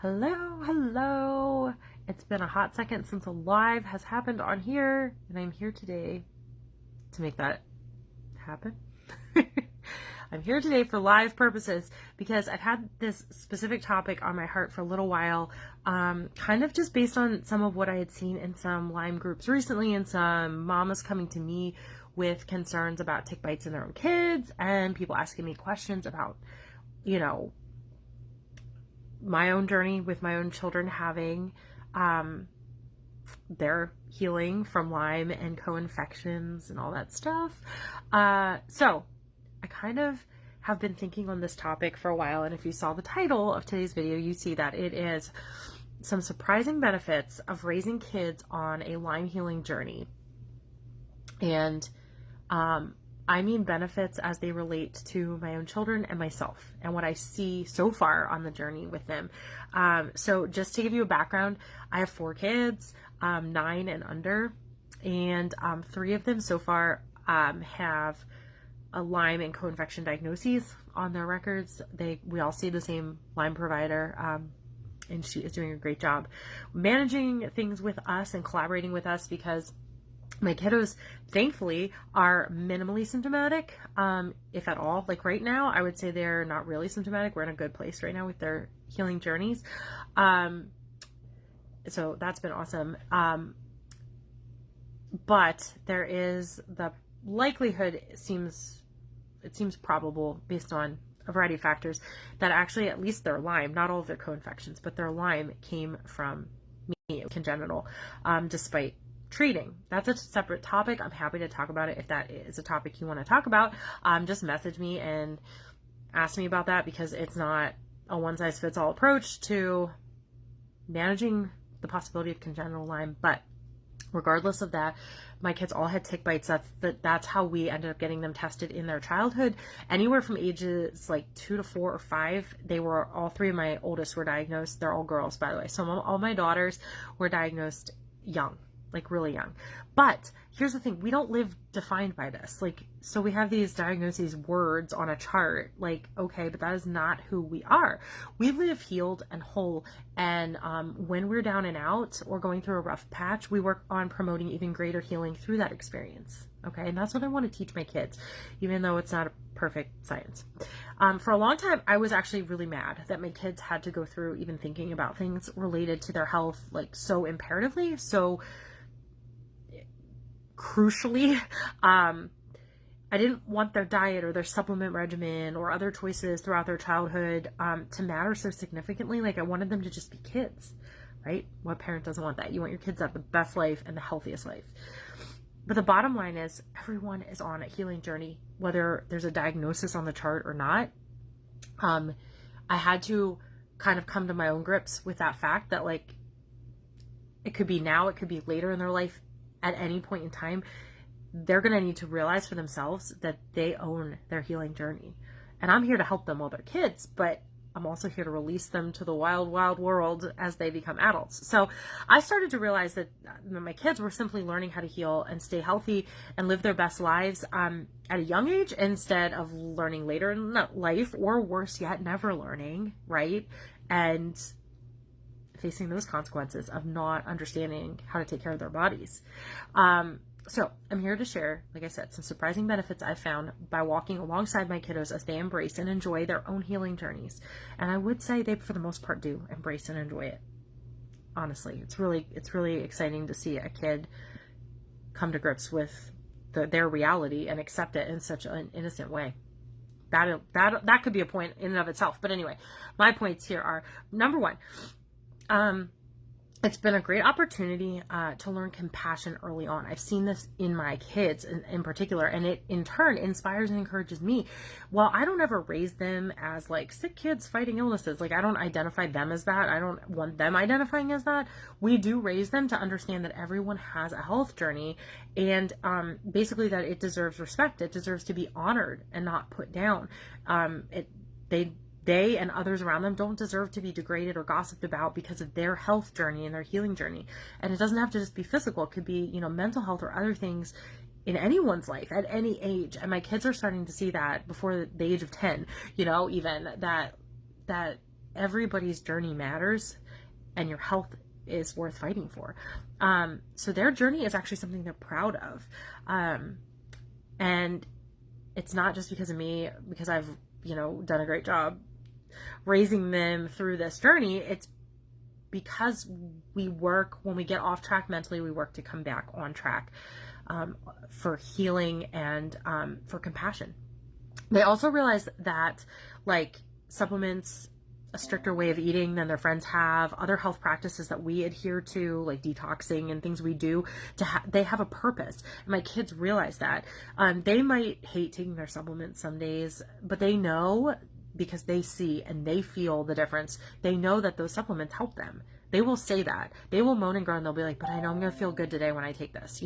Hello. It's been a hot second since a live has happened on here, and I'm here today to make that happen. I'm here today for live purposes because I've had this specific topic on my heart for a little while, kind of just based on some of what I had seen in some Lyme groups recently and some mamas coming to me with concerns about tick bites in their own kids and people asking me questions about, my own journey with my own children having their healing from Lyme and co-infections and all that stuff. So I kind of have been thinking on this topic for a while, and if you saw the title of today's video, you see that it is some surprising benefits of raising kids on a Lyme healing journey. And I mean benefits as they relate to my own children and myself and what I see so far on the journey with them. So just to give you a background, I have 4 kids, 9 and under, and 3 of them so far have a Lyme and co-infection diagnoses on their records. We all see the same Lyme provider, and she is doing a great job managing things with us and collaborating with us because my kiddos, thankfully, are minimally symptomatic, if at all. Like right now, I would say they're not really symptomatic. We're in a good place right now with their healing journeys. So that's been awesome. But there is the likelihood, it seems probable based on a variety of factors, that actually at least their Lyme, not all of their co-infections, but their Lyme came from me, congenital, despite treating. That's a separate topic. I'm happy to talk about it if that is a topic you want to talk about. Just message me and ask me about that because it's not a one-size-fits-all approach to managing the possibility of congenital Lyme. But regardless of that, my kids all had tick bites. That's how we ended up getting them tested in their childhood. Anywhere from ages like 2 to 4 or 5, all 3 of my oldest were diagnosed. They're all girls, by the way. So all my daughters were diagnosed young. Like really young. But here's the thing, we don't live defined by this. So we have these diagnoses words on a chart, okay, but that is not who we are. We live healed and whole. And when we're down and out or going through a rough patch, we work on promoting even greater healing through that experience. Okay. And that's what I want to teach my kids, even though it's not a perfect science. For a long time, I was actually really mad that my kids had to go through even thinking about things related to their health, so imperatively. So crucially, I didn't want their diet or their supplement regimen or other choices throughout their childhood to matter so significantly. I wanted them to just be kids, right? What parent doesn't want that? You want your kids to have the best life and the healthiest life. But the bottom line is everyone is on a healing journey, whether there's a diagnosis on the chart or not. I had to kind of come to my own grips with that fact that it could be now, it could be later in their life. At any point in time, they're going to need to realize for themselves that they own their healing journey. And I'm here to help them while they're kids, but I'm also here to release them to the wild, wild world as they become adults. So I started to realize that my kids were simply learning how to heal and stay healthy and live their best lives at a young age instead of learning later in life, or worse yet, never learning, right? And facing those consequences of not understanding how to take care of their bodies. So I'm here to share, like I said, some surprising benefits I found by walking alongside my kiddos as they embrace and enjoy their own healing journeys. And I would say they, for the most part, do embrace and enjoy it. Honestly, it's really exciting to see a kid come to grips with their reality and accept it in such an innocent way. That could be a point in and of itself. But anyway, my points here are, number 1, it's been a great opportunity to learn compassion early on. I've seen this in my kids in particular, and it in turn inspires and encourages me. While I don't ever raise them as sick kids fighting illnesses, I don't identify them as that. I don't want them identifying as that. We do raise them to understand that everyone has a health journey, and basically that it deserves respect. It deserves to be honored and not put down. They and others around them don't deserve to be degraded or gossiped about because of their health journey and their healing journey. And it doesn't have to just be physical. It could be, mental health or other things in anyone's life at any age. And my kids are starting to see that before the age of 10, even that everybody's journey matters and your health is worth fighting for. So their journey is actually something they're proud of. And it's not just because of me, because I've, done a great job raising them through this journey. It's because we work, when we get off track mentally, we work to come back on track, for healing and for compassion. They also realize that supplements, a stricter way of eating than their friends have, other health practices that we adhere to, like detoxing and things we do, they have a purpose. And my kids realize that. They might hate taking their supplements some days, but they know, because they see and they feel the difference. They know that those supplements help them. They will say that. They will moan and groan. They'll be like, but I know I'm going to feel good today when I take this,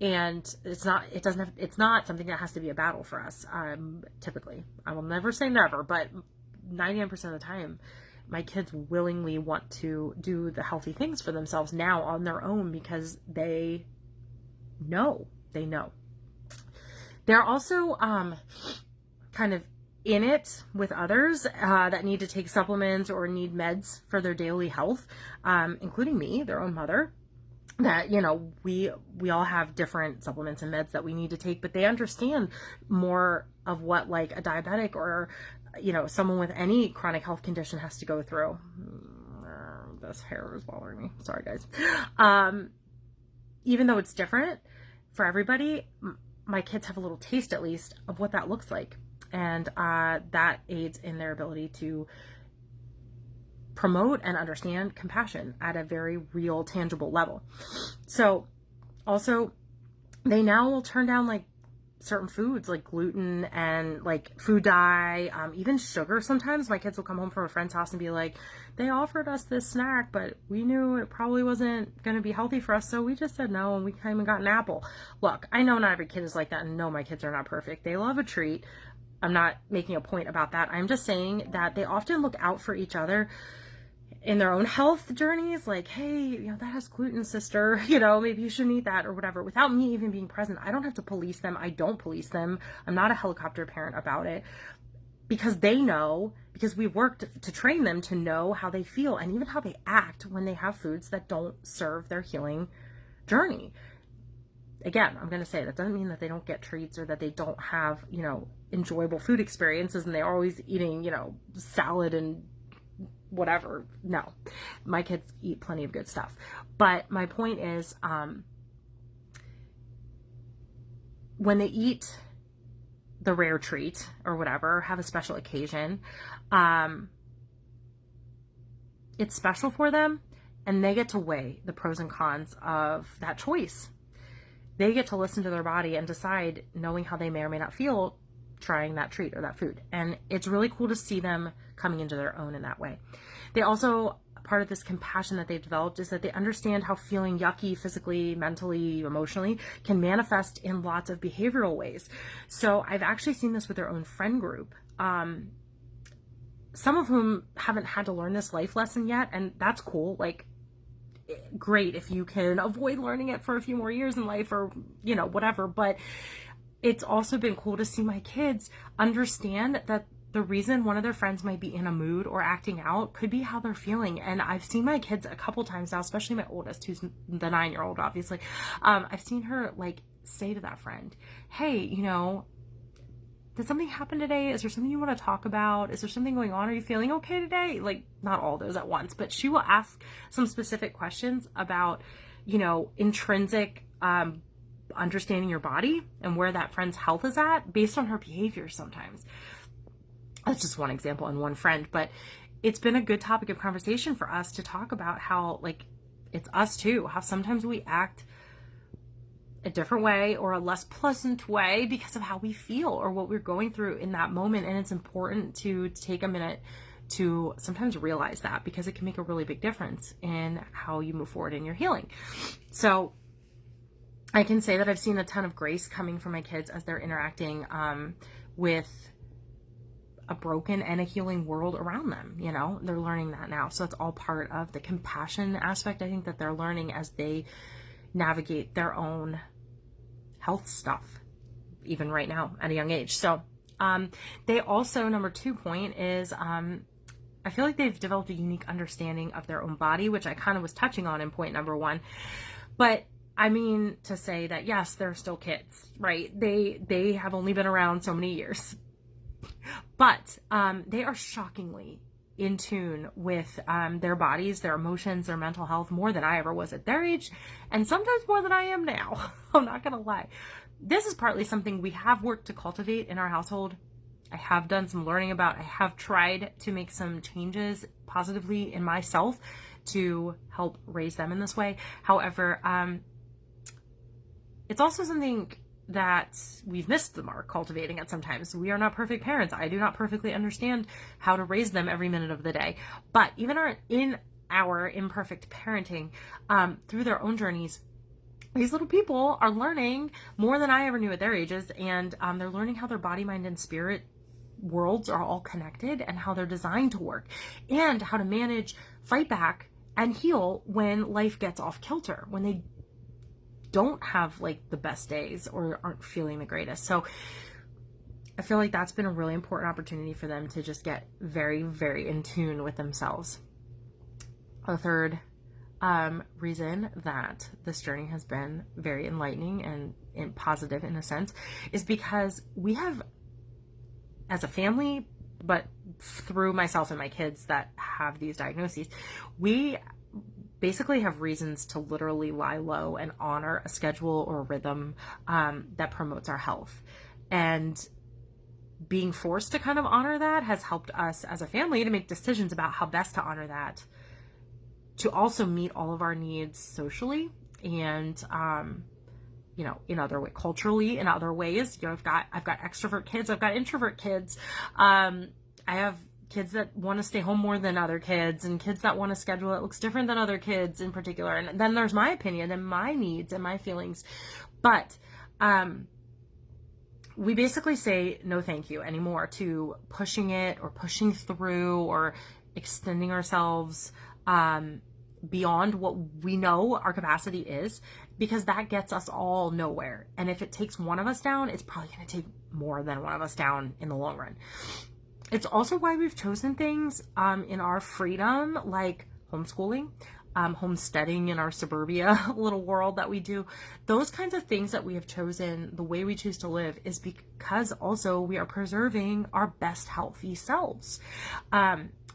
and it's not something that has to be a battle for us. Typically, I will never say never, but 99% of the time, my kids willingly want to do the healthy things for themselves now on their own, because they know. They're also, kind of in it with others that need to take supplements or need meds for their daily health, including me, their own mother, that, we all have different supplements and meds that we need to take, but they understand more of what a diabetic or, someone with any chronic health condition has to go through. This hair is bothering me. Sorry, guys. Even though it's different for everybody, my kids have a little taste, at least, of what that looks like. And that aids in their ability to promote and understand compassion at a very real, tangible level. So also, they now will turn down certain foods like gluten and food dye, even sugar. Sometimes my kids will come home from a friend's house and be like, they offered us this snack, but we knew it probably wasn't going to be healthy for us, so we just said no, and we came and got an apple. Look, I know not every kid is like that, and no, my kids are not perfect. They love a treat. I'm not making a point about that. I'm just saying that they often look out for each other in their own health journeys, like, hey, that has gluten, sister, maybe you shouldn't eat that or whatever, without me even being present. I don't have to police them. I don't police them. I'm not a helicopter parent about it, because they know, because we worked to train them to know how they feel and even how they act when they have foods that don't serve their healing journey. Again, I'm going to say that doesn't mean that they don't get treats or that they don't have, enjoyable food experiences and they're always eating, salad and whatever. No, my kids eat plenty of good stuff. But my point is, when they eat the rare treat or whatever, have a special occasion, it's special for them, and they get to weigh the pros and cons of that choice. They get to listen to their body and decide, knowing how they may or may not feel trying that treat or that food. And it's really cool to see them coming into their own in that way. They also, part of this compassion that they've developed is that they understand how feeling yucky physically, mentally, emotionally can manifest in lots of behavioral ways. So I've actually seen this with their own friend group. Some of whom haven't had to learn this life lesson yet, and that's cool. Great if you can avoid learning it for a few more years in life or, whatever. But it's also been cool to see my kids understand that the reason one of their friends might be in a mood or acting out could be how they're feeling. And I've seen my kids a couple times now, especially my oldest, who's the 9-year-old, obviously. I've seen her say to that friend, hey, did something happen today? Is there something you want to talk about? Is there something going on? Are you feeling okay today? Not all those at once, but she will ask some specific questions about, intrinsic understanding your body and where that friend's health is at based on her behavior sometimes. That's just one example and one friend, but it's been a good topic of conversation for us to talk about how, it's us too, how sometimes we act a different way or a less pleasant way because of how we feel or what we're going through in that moment. And it's important to take a minute to sometimes realize that, because it can make a really big difference in how you move forward in your healing. So I can say that I've seen a ton of grace coming from my kids as they're interacting with a broken and a healing world around them. They're learning that now. So it's all part of the compassion aspect, I think, that they're learning as they navigate their own health stuff, even right now at a young age. So They also, number 2 point is, I feel like they've developed a unique understanding of their own body, which I kind of was touching on in point number 1. But I mean to say that, yes, they're still kids, right? They have only been around so many years, but they are shockingly in tune with their bodies, their emotions, their mental health more than I ever was at their age, and sometimes more than I am now. I'm not gonna lie. This is partly something we have worked to cultivate in our household. I have done some learning about. I have tried to make some changes positively in myself to help raise them in this way. However, it's also something that we've missed the mark cultivating it sometimes. We are not perfect parents. I do not perfectly understand how to raise them every minute of the day. But even in our imperfect parenting, through their own journeys, these little people are learning more than I ever knew at their ages. And they're learning how their body, mind, and spirit worlds are all connected and how they're designed to work and how to manage, fight back, and heal when life gets off kilter, when they don't have like the best days or aren't feeling the greatest. So I feel like that's been a really important opportunity for them to just get very, very in tune with themselves. A third reason that this journey has been very enlightening and positive in a sense is because we have, as a family, but through myself and my kids that have these diagnoses, we basically have reasons to literally lie low and honor a schedule or a rhythm that promotes our health. And being forced to kind of honor that has helped us as a family to make decisions about how best to honor that, to also meet all of our needs socially and in other way, culturally, in other ways. I've got extrovert kids, I've got introvert kids. I have kids that want to stay home more than other kids, and kids that want a schedule that looks different than other kids in particular. And then there's my opinion and my needs and my feelings. But we basically say no thank you anymore to pushing it or pushing through or extending ourselves beyond what we know our capacity is, because that gets us all nowhere. And if it takes one of us down, it's probably going to take more than one of us down in the long run. It's also why we've chosen things in our freedom, like homeschooling, homesteading in our suburbia little world that we do. Those kinds of things that we have chosen, the way we choose to live, is because also we are preserving our best healthy selves.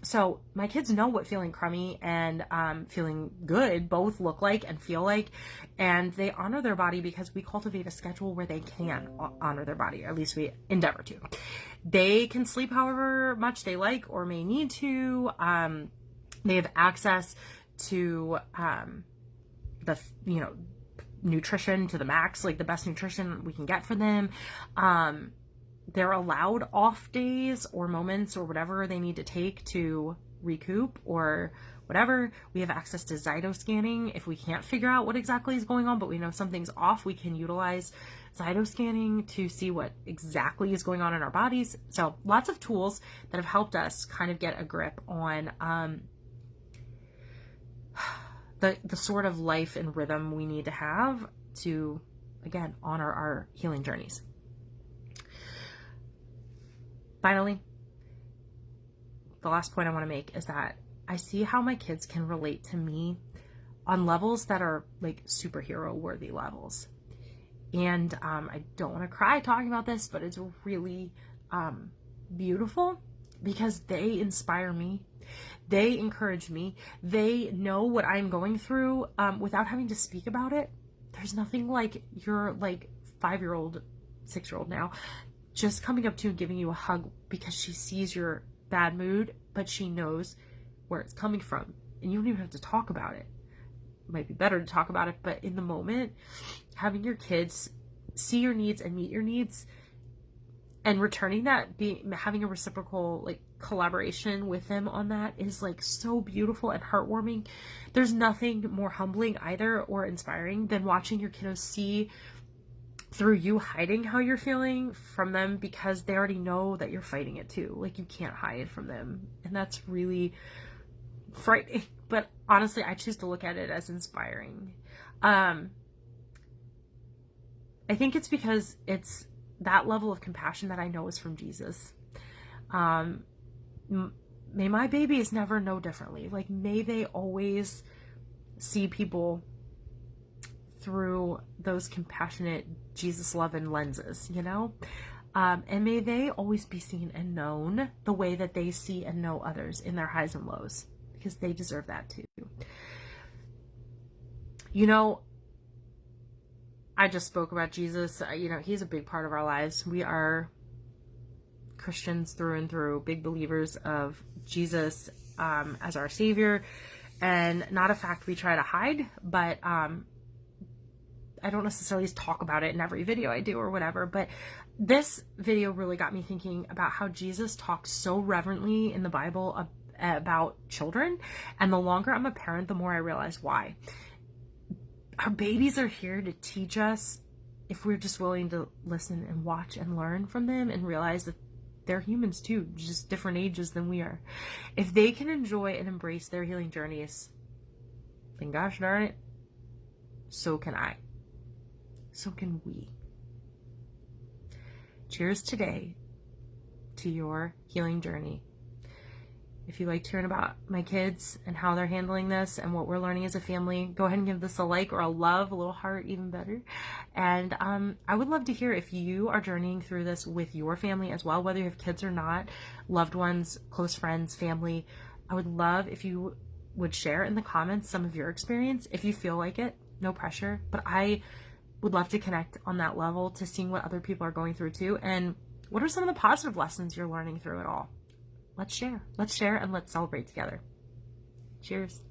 So my kids know what feeling crummy and feeling good both look like and feel like, and they honor their body because we cultivate a schedule where they can honor their body, or at least we endeavor to. They can sleep however much they like or may need to. They have access to the nutrition to the max, like the best nutrition we can get for them. They're allowed off days or moments or whatever they need to take to recoup or whatever. We have access to zytoscanning. If we can't figure out what exactly is going on, but we know something's off, we can utilize zytoscanning to see what exactly is going on in our bodies. So lots of tools that have helped us kind of get a grip on the sort of life and rhythm we need to have to, again, honor our healing journeys. Finally, the last point I want to make is that I see how my kids can relate to me on levels that are like superhero worthy levels. And I don't want to cry talking about this, but it's really beautiful because they inspire me. They encourage me. They know what I'm going through without having to speak about it. There's nothing like your 5-year-old, 6-year-old now, just coming up to you and giving you a hug because she sees your bad mood, but she knows where it's coming from. And you don't even have to talk about it. It might be better to talk about it, but in the moment, having your kids see your needs and meet your needs and returning that, having a reciprocal collaboration with them on that is so beautiful and heartwarming. There's nothing more humbling either or inspiring than watching your kiddos see through you hiding how you're feeling from them because they already know that you're fighting it too. You can't hide from them. And that's really frightening. But honestly, I choose to look at it as inspiring. I think it's because it's that level of compassion that I know is from Jesus. May my babies never know differently. Like, may they always see people through those compassionate Jesus loving lenses, you know? And may they always be seen and known the way that they see and know others in their highs and lows, because they deserve that too. You know, I just spoke about Jesus. You know, he's a big part of our lives. We are Christians through and through, big believers of Jesus as our Savior, and not a fact we try to hide, but I don't necessarily talk about it in every video I do or whatever, but this video really got me thinking about how Jesus talks so reverently in the Bible about children, and the longer I'm a parent, the more I realize why. Our babies are here to teach us, if we're just willing to listen and watch and learn from them and realize that they're humans too, just different ages than we are. If they can enjoy and embrace their healing journeys, then gosh darn it, so can I. So can we. Cheers today to your healing journey. If you liked hearing about my kids and how they're handling this and what we're learning as a family, go ahead and give this a like or a love, a little heart, even better. And I would love to hear if you are journeying through this with your family as well, whether you have kids or not, loved ones, close friends, family. I would love if you would share in the comments some of your experience, if you feel like it, no pressure. But I would love to connect on that level to seeing what other people are going through too. And what are some of the positive lessons you're learning through it all? Let's share, and let's celebrate together. Cheers.